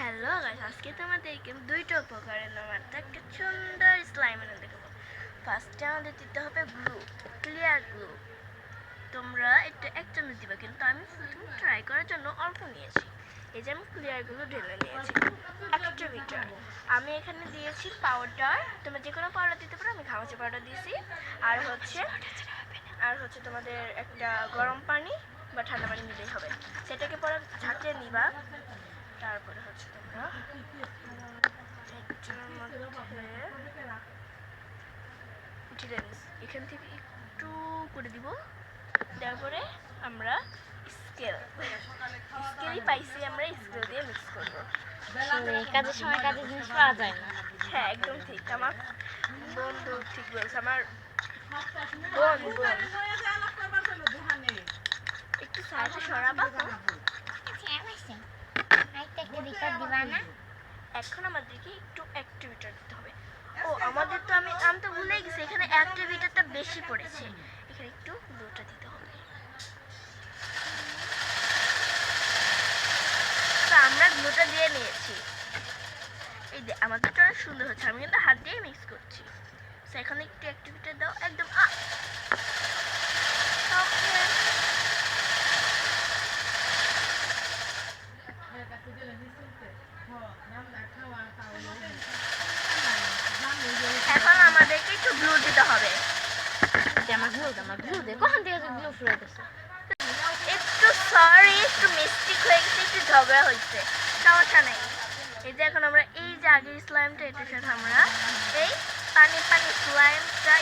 Hello guys, আজকে তোমাদেরকে দুইটা উপকরণ আমাদের একটা সুন্দর স্লাইম এনে দেখাবো। ফার্স্টে আমাদের দিতে হবে গ্লু, ক্লিয়ার গ্লু। তোমরা এক চামচ দিবা, কিন্তু আমি প্রথমে ট্রাই করার জন্য অল্প নিয়েছি। এই যে আমি ক্লিয়ার গ্লু ঢেলে নিয়েছি একটা লিটার। আমি এখানে দিয়েছি পাউডার, তোমরা যে কোনো পাউডার দিতে পারো, আমি ঘামাচি পাউডার দিয়েছি। আর হচ্ছে তোমাদের একটা গরম পানি বা ঠান্ডা পানি নিলেই হবে। সেটাকে পরে ঝাঁকিয়ে নিবা। তারপরে হচ্ছে তোমরা এখান থেকে একটু করে দিব। তারপরে আমরা স্কেলই পাইছি, আমরা স্কেল দিয়ে মিক্স করবো। কাজের সময় কাজের জিনিস পাওয়া যায় না। হ্যাঁ, একদম ঠিক। আমার বন্ধু ঠিক বলছে। আমার বোন একটু সাইডে সরাবা। এখন আমাদেরকে একটু অ্যাক্টিভিটার দিতে হবে। ও আমাদের তো আমি তো ভুলেই গেছি, এখানে অ্যাক্টিভিটারটা বেশি পড়েছে। এখানে একটু গ্লুটা দিতে হবে। তো আমরা গ্লুটা দিয়ে নিয়েছি। এই যে আমাদেরটা অনেক সুন্দর হচ্ছে। আমি কিন্তু হাত দিয়ে মিক্স করছি। তো এখানে একটু অ্যাক্টিভিটার দাও, একদম এখন আমাদেরকে একটু গ্লু দিতে হবে। একটু সরি, একটু মিস্টেক হয়ে গেছে, একটু ঝগড়া হয়েছে, সমস্যা নেই। এই যে এখন আমরা এই যে আগের স্লাইমটা, এটার সাথে আমরা এই পানি স্লাইমটা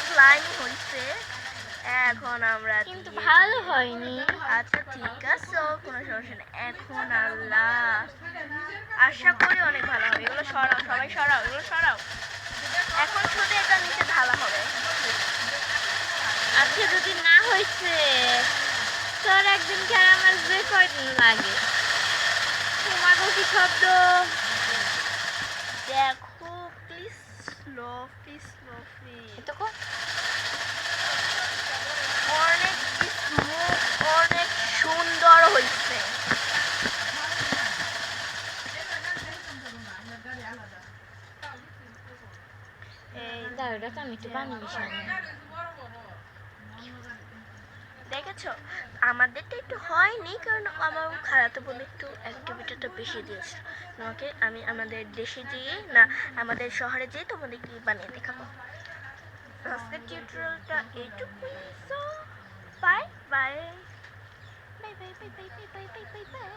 স্লাইম হয়েছে। এখন আমরা কিন্তু ভালো হয়নি। আচ্ছা ঠিক আছে, কোনো সমস্যা নেই। এখন আল্লাহ, আশা করি অনেক ভালো হবে। এগুলো সরাও, সবাই সরাও, এগুলো সরাও। এখন শুধু এটা নিচে ঢালা হবে। আজকে যদি না হয়েছে তোর একদিন কেন আমার যে কয়দিন লাগে তোমাকে কি শব্দ দেখো প্লিজ, স্লো প্লিজ। অনেক স্মুথ, অনেক সুন্দর হয়েছে। দেখেছো, আমাদেরটা একটু হয়নি, কারণ আমার খালাতো বোন একটু অ্যাক্টিভিটিটা বেশি দিয়েছে। তোমাকে আমি আমাদের দেশে যেয়ে না, আমাদের শহরে যেয়ে তোমাদেরকে বানিয়ে দেখাবো। আজকের টিউটোরিয়ালটা এইটুকুই। So bye bye bye bye bye bye bye bye bye bye bye.